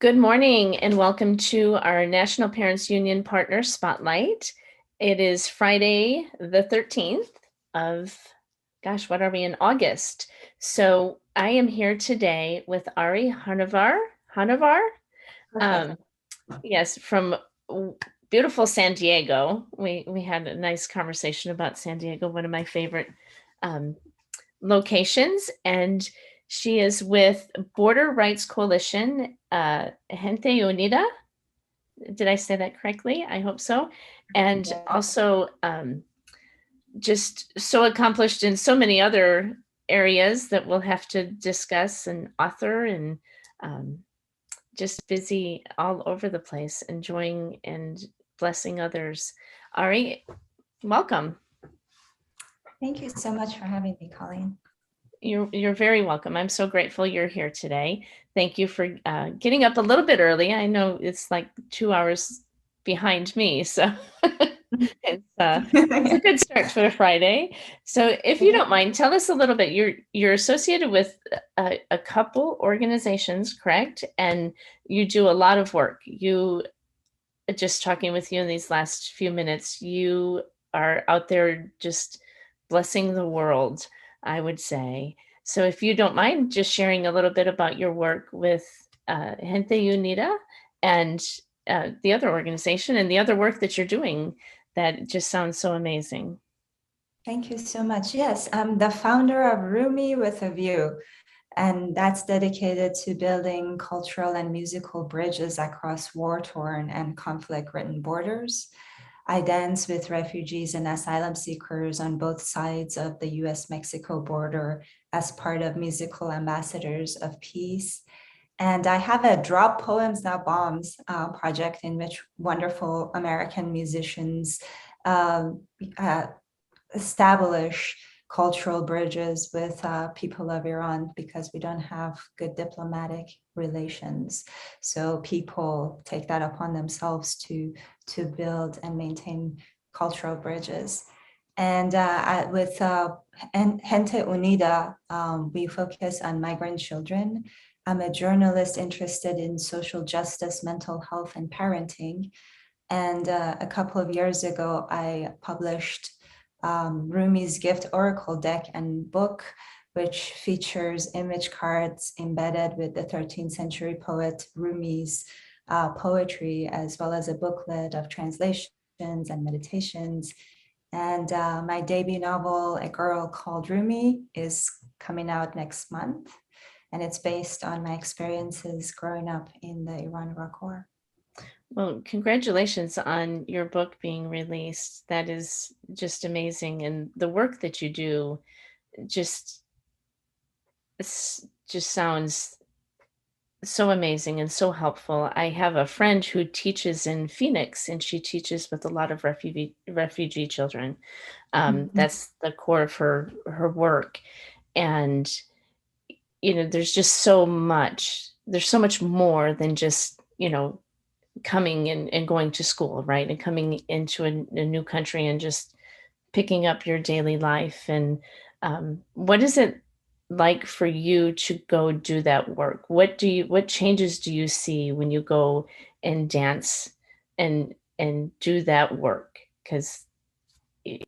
Good morning and welcome to our National Parents Union Partner Spotlight. It is Friday the 13th of, what are we in August? So I am here today with Ari Honarvar. Honarvar? Um, yes, from beautiful San Diego. We had a nice conversation about San Diego, one of my favorite um, locations, and she is with Border Rights Coalition, Gente Unida. Did I say that correctly? I hope so. And Yeah. also just so accomplished in so many other areas that we'll have to discuss, and author, and um, just busy all over the place, enjoying and blessing others. Ari, welcome. Thank you so much for having me, Colleen. You're very welcome. I'm so grateful you're here today. Thank you for getting up a little bit early. I know it's like 2 hours behind me, so it's a good start for a Friday. So, if you don't mind, tell us a little bit. You're associated with a couple organizations, correct? And you do a lot of work. You just talking with you in these last few minutes, you are out there just blessing the world, I would say. So if you don't mind just sharing a little bit about your work with Gente Unida and the other organization and the other work that you're doing, that just sounds so amazing. Thank you so much. Yes, I'm the founder of Rumi with a View, and that's dedicated to building cultural and musical bridges across war-torn and conflict-ridden borders. I dance with refugees and asylum seekers on both sides of the US-Mexico border as part of Musical Ambassadors of Peace. And I have a Drop Poems Not Bombs project in which wonderful American musicians um, uh, establish cultural bridges with people of Iran, because we don't have good diplomatic relations. So people take that upon themselves to build and maintain cultural bridges. And with Gente Unida, we focus on migrant children. I'm a journalist interested in social justice, mental health, and parenting. And a couple of years ago, I published Rumi's Gift Oracle deck and book, which features image cards embedded with the 13th century poet Rumi's poetry, as well as a booklet of translations and meditations. And my debut novel, A Girl Called Rumi, is coming out next month. And it's based on my experiences growing up in the Iran-Iraq War. Well, congratulations on your book being released. That is just amazing. And the work that you do just just sounds so amazing and so helpful. I have a friend who teaches in Phoenix, and she teaches with a lot of refugee children. That's the core of her work. And there's just so much. There's so much more than just coming and going to school, right? And coming into a new country and just picking up your daily life. And what is it like for you to go do that work? What changes do you see when you go and dance and do that work? Because it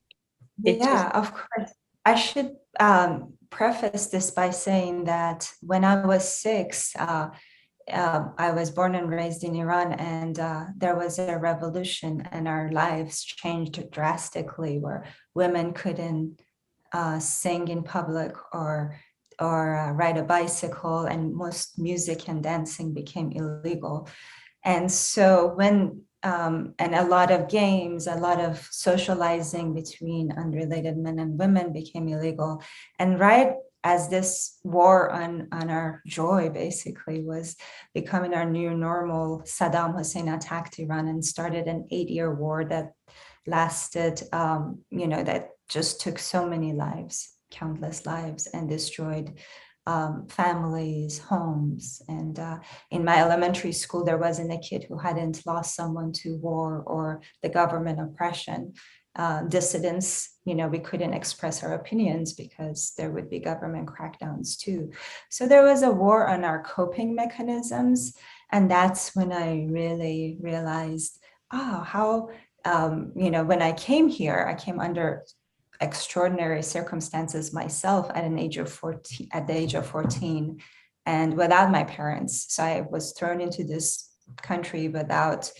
just Yeah, of course. I should preface this by saying that when I was 6, I was born and raised in Iran, and there was a revolution, and our lives changed drastically, where women couldn't sing in public or ride a bicycle, and most music and dancing became illegal. And so and a lot of games, a lot of socializing between unrelated men and women became illegal. And right as this war on our joy basically was becoming our new normal, Saddam Hussein attacked Iran and started an 8-year war that lasted, that just took so many lives, countless lives, and destroyed families, homes. And in my elementary school, there wasn't a kid who hadn't lost someone to war or the government oppression. dissidents, we couldn't express our opinions because there would be government crackdowns too. So there was a war on our coping mechanisms. And that's when I really realized, how, when I came here, I came under extraordinary circumstances myself at the age of 14, and without my parents. So I was thrown into this country without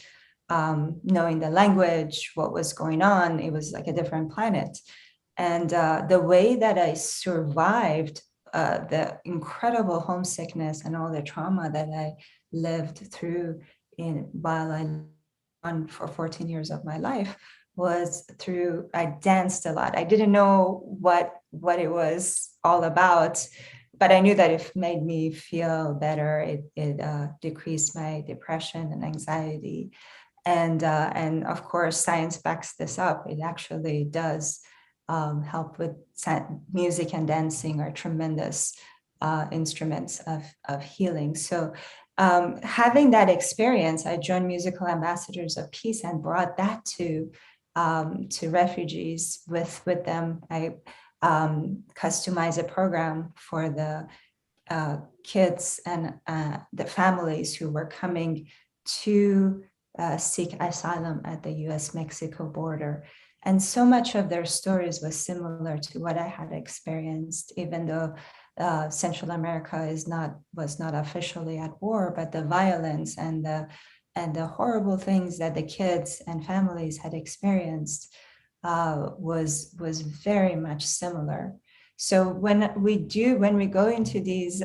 knowing the language, what was going on. It was like a different planet. And the way that I survived the incredible homesickness and all the trauma that I lived through while I on for 14 years of my life was through, I danced a lot. I didn't know what it was all about, but I knew that it made me feel better. It decreased my depression and anxiety. And of course, science backs this up. It actually does help with music, and dancing are tremendous instruments of healing. So having that experience, I joined Musical Ambassadors of Peace and brought that to refugees with them. I customized a program for the kids and the families who were coming to seek asylum at the US-Mexico border. And so much of their stories was similar to what I had experienced, even though Central America was not officially at war, but the violence and the horrible things that the kids and families had experienced was very much similar. So when we go into these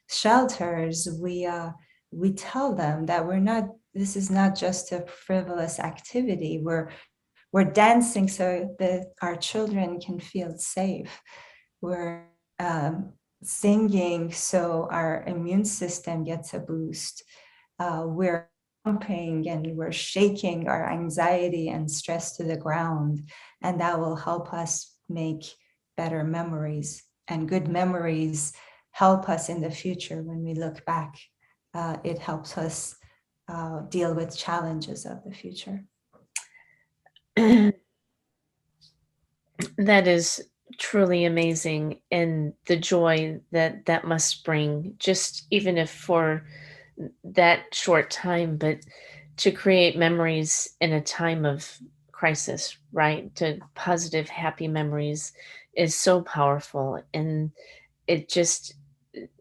shelters, we tell them that this is not just a frivolous activity. We're dancing so that our children can feel safe. We're singing so our immune system gets a boost. We're pumping and we're shaking our anxiety and stress to the ground, and that will help us make better memories. And good memories help us in the future when we look back. It helps us deal with challenges of the future. That is truly amazing, and the joy that that must bring, just even if for that short time, but to create memories in a time of crisis, right? To positive, happy memories is so powerful. And it just,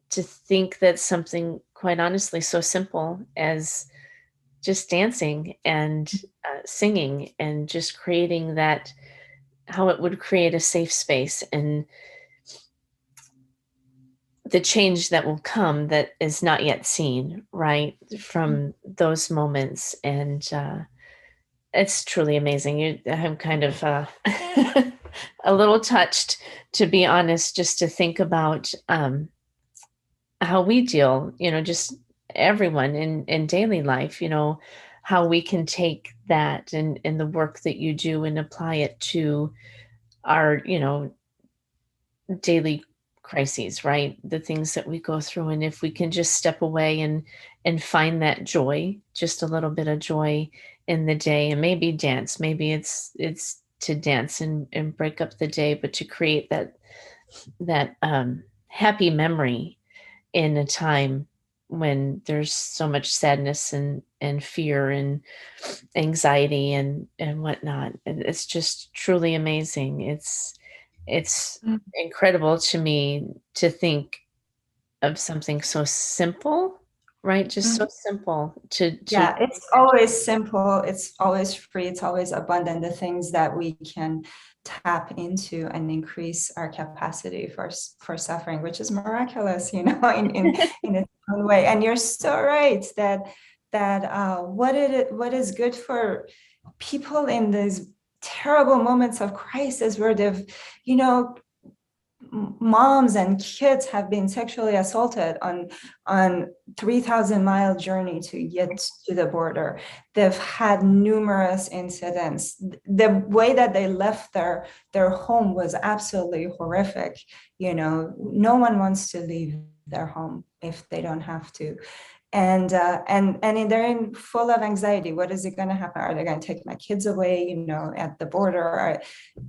to think that something quite honestly so simple as just dancing and singing and just creating that, how it would create a safe space, and the change that will come that is not yet seen, right, from those moments. And it's truly amazing. I'm kind of a little touched, to be honest, just to think about how we deal, just everyone in daily life, how we can take that and the work that you do and apply it to our, daily crises, right? The things that we go through. And if we can just step away and find that joy, just a little bit of joy in the day, and maybe dance, maybe it's to dance and break up the day, but to create that happy memory in a time when there's so much sadness and fear and anxiety and whatnot. And it's just truly amazing. It's Mm. incredible to me to think of something so simple, right? Just so simple to Yeah, it's always simple, it's always free, it's always abundant, the things that we can tap into and increase our capacity for suffering, which is miraculous, in its own way. And you're so right that what is good for people in these terrible moments of crisis where they've, you know, moms and kids have been sexually assaulted on 3,000-mile journey to get to the border. They've had numerous incidents. The way that they left their home was absolutely horrific. No one wants to leave their home if they don't have to. they're full of anxiety. What is it going to happen? Are they going to take my kids away, at the border? Or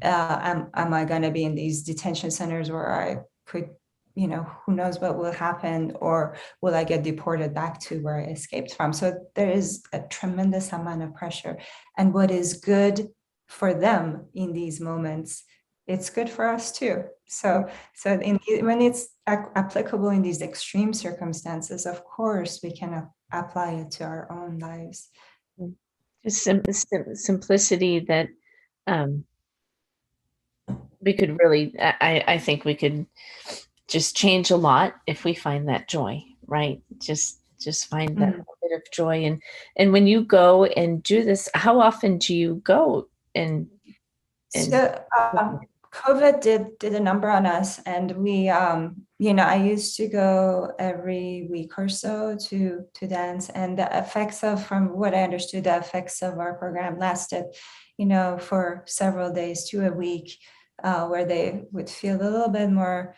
am I going to be in these detention centers where I could, who knows what will happen, or will I get deported back to where I escaped from? So there is a tremendous amount of pressure, and what is good for them in these moments, it's good for us too. When it's applicable in these extreme circumstances, of course, we can apply it to our own lives. Just simplicity that um, we could really, I think we could just change a lot if we find that joy, right? Just find that little bit of joy. And when you go and do this, how often do you go and So COVID did a number on us, and we, I used to go every week or so to dance, and the effects from what I understood, the effects of our program lasted, for several days to a week, where they would feel a little bit more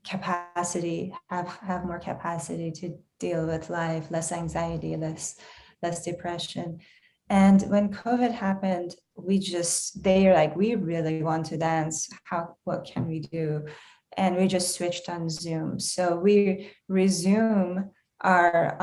capacity, have more capacity to deal with life, less anxiety, less depression. And when COVID happened, they're like, we really want to dance. What can we do? And we just switched on Zoom. So we resume our,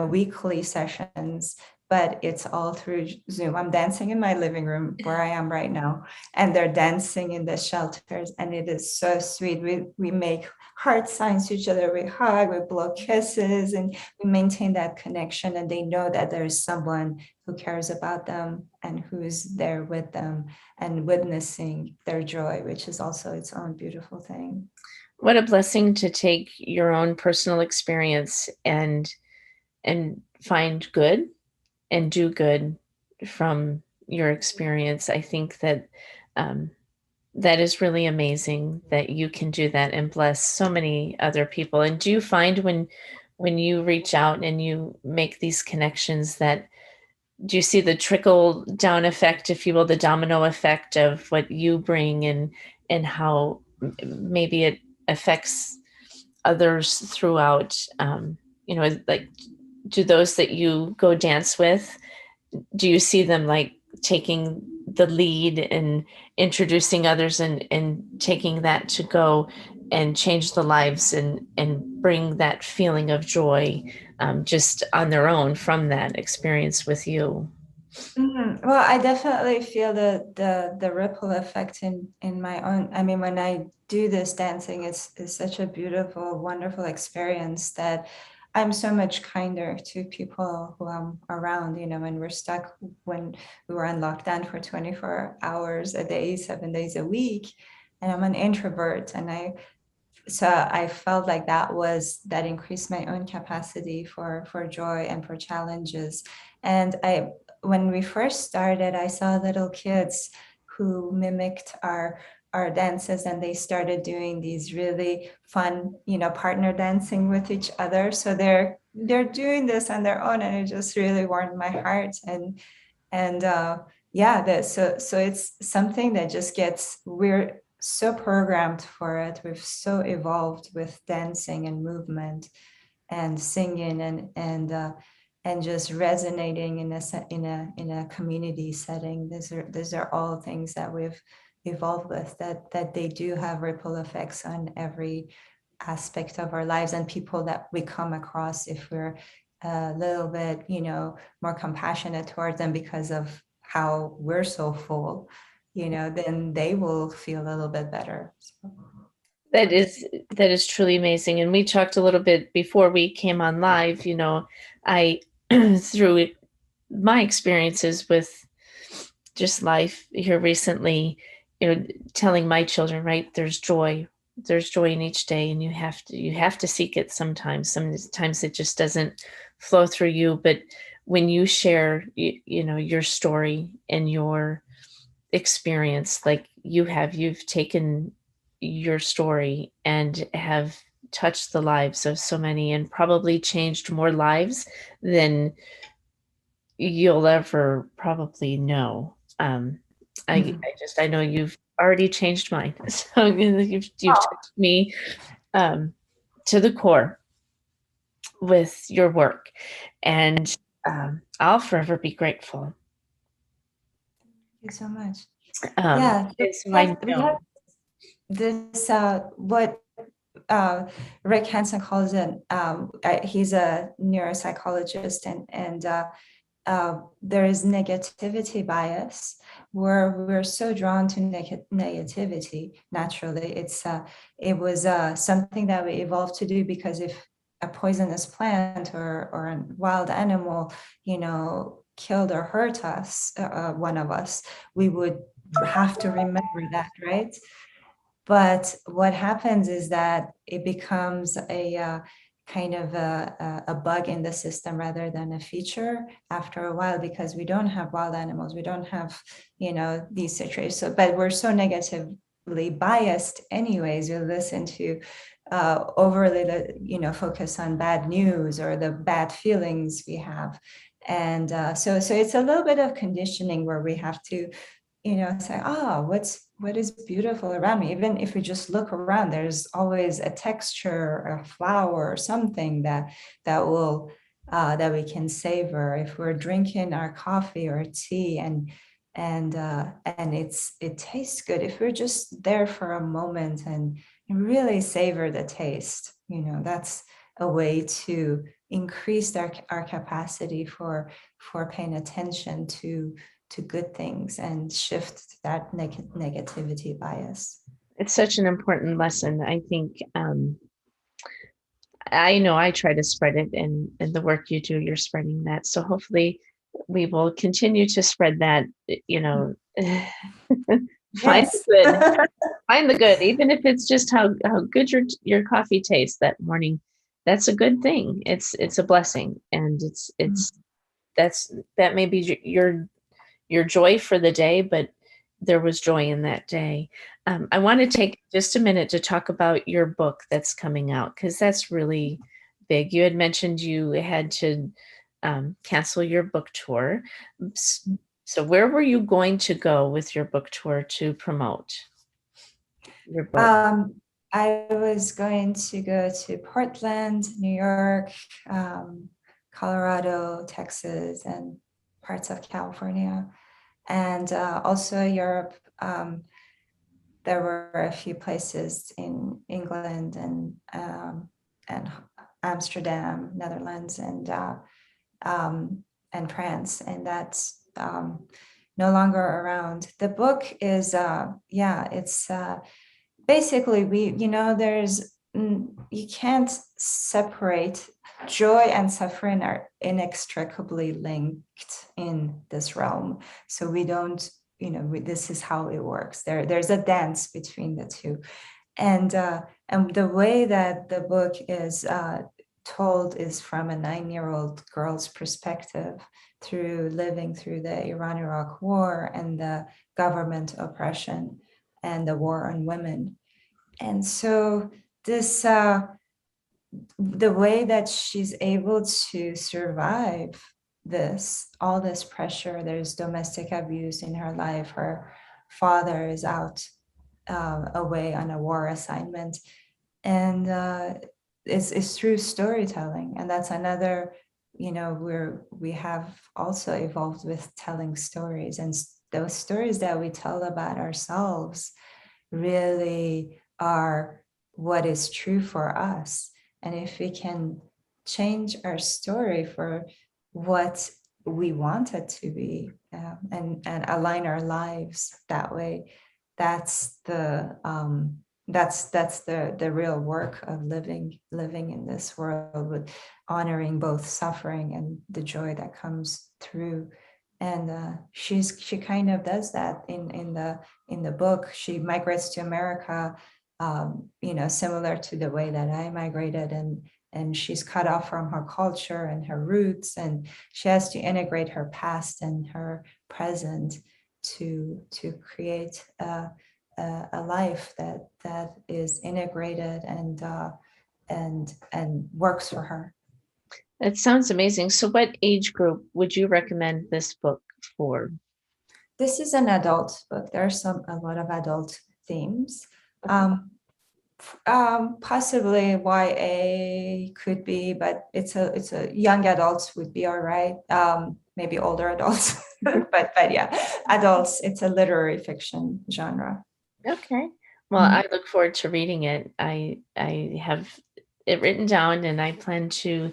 weekly sessions, but it's all through Zoom. I'm dancing in my living room where I am right now, and they're dancing in the shelters, and it is so sweet. We make heart signs to each other, we hug, we blow kisses, and we maintain that connection, and they know that there is someone who cares about them and who is there with them and witnessing their joy, which is also its own beautiful thing. what a blessing to take your own personal experience and find good and do good from your experience. I think that um, that is really amazing that you can do that and bless so many other people. And do you find when you reach out and you make these connections, that do you see the trickle down effect, if you will, the domino effect of what you bring, and how maybe it affects others throughout? Like, do those that you go dance with, do you see them like taking the lead and introducing others, and taking that to go and change the lives and bring that feeling of joy, just on their own from that experience with you? Well, I definitely feel the ripple effect in my own. I mean, when I do this dancing, it's such a beautiful, wonderful experience that I'm so much kinder to people who I'm around. When we're stuck, when we were on lockdown for 24 hours a day, 7 days a week, and I'm an introvert, and I felt like that increased my own capacity for joy and for challenges. And when we first started, I saw little kids who mimicked our dances, and they started doing these really fun, partner dancing with each other. So they're doing this on their own, and it just really warmed my heart. And yeah, so it's something that just we're so programmed for it. We've so evolved with dancing and movement and singing and just resonating in a community setting. These are all things that we've evolved with, that they do have ripple effects on every aspect of our lives, and people that we come across, if we're a little bit more compassionate towards them because of how we're so full, then they will feel a little bit better. So. That is truly amazing. And we talked a little bit before we came on live. I through my experiences with just life here recently, telling my children, right, there's joy in each day, and you have to seek it sometimes it just doesn't flow through you. But when you share your story and your experience, like you've taken your story and have touched the lives of so many, and probably changed more lives than you'll ever probably know. I know you've already changed mine. So you've Oh, touched me, to the core. with your work, and I'll forever be grateful. Thank you so much. Um, Yeah, so and so I we have know. this what Rick Hansen calls it. He's a neuropsychologist, there is negativity bias where we're so drawn to negativity naturally. It was something that we evolved to do because if a poisonous plant or a wild animal, killed or hurt us, one of us, we would have to remember that, right? But what happens is that it becomes a kind of a bug in the system rather than a feature after a while, because we don't have wild animals, we don't have, these situations. So, but we're so negatively biased anyways. We listen to overly, focus on bad news or the bad feelings we have. And so it's a little bit of conditioning where we have to say, what is beautiful around me. Even if we just look around, there's always a texture, a flower, or something that we can savor. If we're drinking our coffee or tea and it tastes good, if we're just there for a moment and really savor the taste, that's a way to increase our capacity for paying attention to good things and shift that negativity bias. It's such an important lesson. I think I know I try to spread it in the work you do, you're spreading that. So hopefully we will continue to spread that, you know, find the Yes. good, find the good, even if it's just how good your coffee tastes that morning. That's a good thing. It's a blessing, and it's that's that may be your joy for the day, but there was joy in that day. I want to take just a minute to talk about your book that's coming out, because that's really big. You had mentioned you had to cancel your book tour. S- So, where were you going to go with your book tour to promote your book? um, I was going to go to Portland, New York, Colorado, Texas, and parts of California, and also Europe. There were a few places in England and Amsterdam, Netherlands, um, and France, and that's no longer around. The book is, it's basically you can't separate. Joy and suffering are inextricably linked in this realm. So we don't, this is how it works. There's a dance between the two. And the way that the book is told is from a 9-year-old girl's perspective, through living through the Iran-Iraq war and the government oppression and the war on women. And so this the way that she's able to survive all this pressure. There's domestic abuse in her life. Her father is out away on a war assignment, and it's through storytelling. And that's another, where we have also evolved with telling stories, and those stories that we tell about ourselves really are what is true for us. And if we can change our story for what we want it to be, and align our lives that way, that's the real work of living in this world, with honoring both suffering and the joy that comes through. And she kind of does that in the book. She migrates to America, similar to the way that I migrated, and she's cut off from her culture and her roots, and she has to integrate her past and her present to create a life that is integrated and works for her. That sounds amazing. So, what age group would you recommend this book for? This is an adult book. There's a lot of adult themes. Okay. Um, Possibly YA could be, but it's a young adults would be all right. Maybe older adults, but yeah, adults. It's a literary fiction genre. Okay. Well, Mhm. I look forward to reading it. I have it written down, and I plan to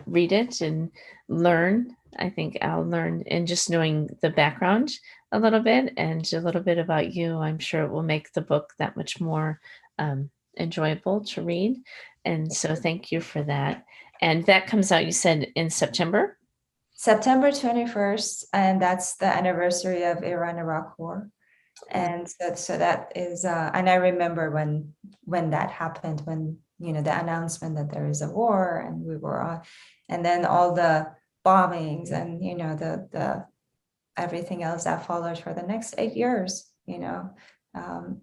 read it and learn. I think I'll learn, and just knowing the background a little bit and a little bit about you, I'm sure it will make the book that much more enjoyable to read. And so, thank you for that. And that comes out, you said, in September. September 21st, and that's the anniversary of Iran-Iraq War. And so that is, and I remember when that happened, when the announcement that there is a war, and we were on, and then all the bombings, and the everything else that followed for the next 8 years.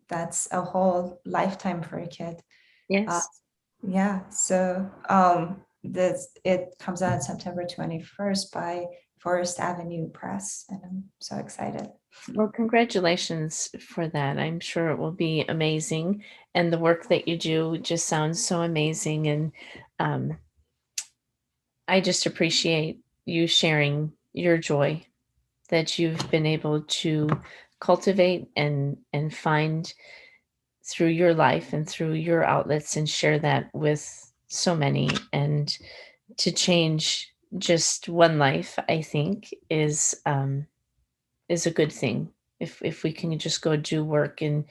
That's a whole lifetime for a kid. Uh, Yes. yeah, so this it comes out September 21st by Forest Avenue Press, and I'm so excited. Well, congratulations for that. I'm sure it will be amazing. And the work that you do just sounds so amazing. And um, I just appreciate you sharing your joy that you've been able to cultivate and find through your life and through your outlets, and share that with so many. And to change just one life, I think, is a good thing. If we can just go do work, and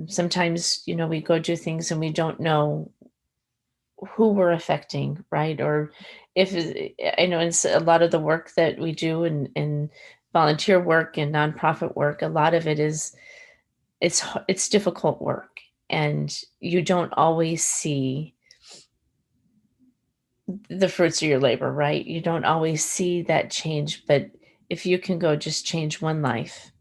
sometimes we go do things and we don't know who we're affecting, right? Or if I know it's a lot of the work that we do in volunteer work and nonprofit work, a lot of it is it's difficult work, and you don't always see the fruits of your labor, right? You don't always see that change, but if you can go just change one life,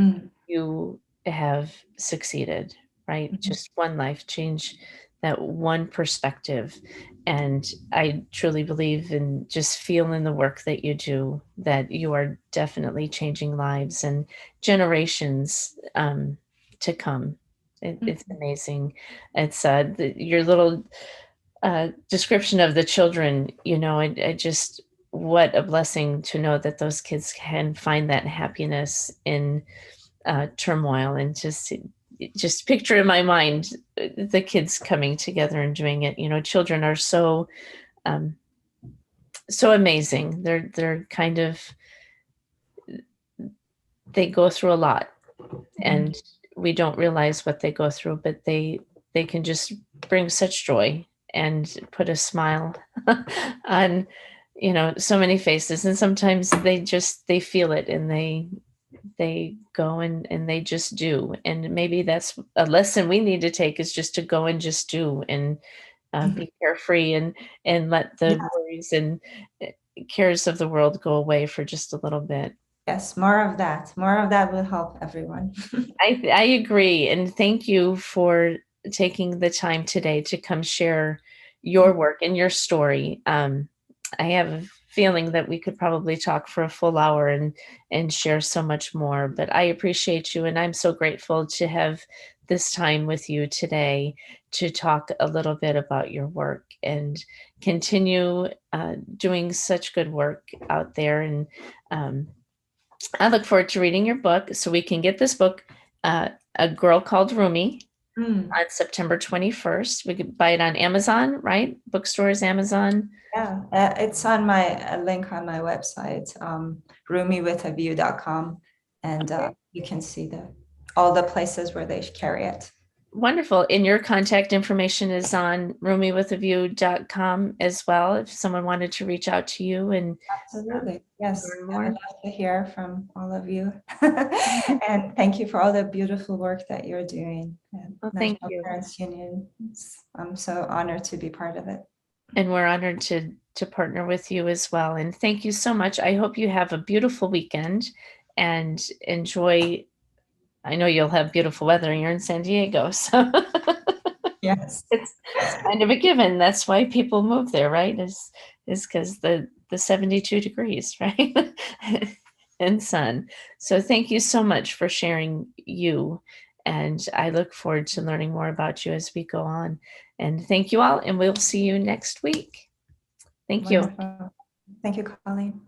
Mm, you have succeeded, right? mhm, Just one life, change that one perspective. And I truly believe in just feeling the work that you do, that you are definitely changing lives and generations to come. It's mhm. amazing. It's your little description of the children, I just, what a blessing to know that those kids can find that happiness in turmoil, and just picture in my mind the kids coming together and doing it. Children are um, so amazing. They're kind of, they go through a lot, Mm, and we don't realize what they go through, but they can just bring such joy and put a smile on so many faces. And sometimes they feel it, and they go and they just do. And maybe that's a lesson we need to take, is just to go and just do, and mhm. be carefree, and let the Yeah, worries and uh, cares of the world go away for just a little bit. yes, more of that. More of that will help everyone. I agree, and thank you for taking the time today to come share your work and your story. I have a feeling that we could probably talk for a full hour and share so much more, but I appreciate you, and I'm so grateful to have this time with you today to talk a little bit about your work, and continue doing such good work out there. And um, I look forward to reading your book, so we can get this book, A Girl Called Rumi, Mm, on September 21st. We could buy it on Amazon, right? Bookstores, Amazon. yeah, it's on my link on my website, roomywithaview.com, and Okay. you can see the all the places where they carry it. Wonderful. And your contact information is on roomywithaview.com as well, if someone wanted to reach out to you and Absolutely. Yes. learn I would more. love to hear from all of you. Mhm. And thank you for all the beautiful work that you're doing at Well, thank National you. Parents Union. I'm so honored to be part of it. And we're honored to partner with you as well. And thank you so much. I hope you have a beautiful weekend and enjoy. I know you'll have beautiful weather. You're in San Diego, so Yes. it's kind of a given. That's why people move there, right? Is because the 72 degrees, right? And sun. So thank you so much for sharing you And I look forward to learning more about you as we go on. And thank you all, and we'll see you next week. Thank you. Wonderful. Thank you, Colleen.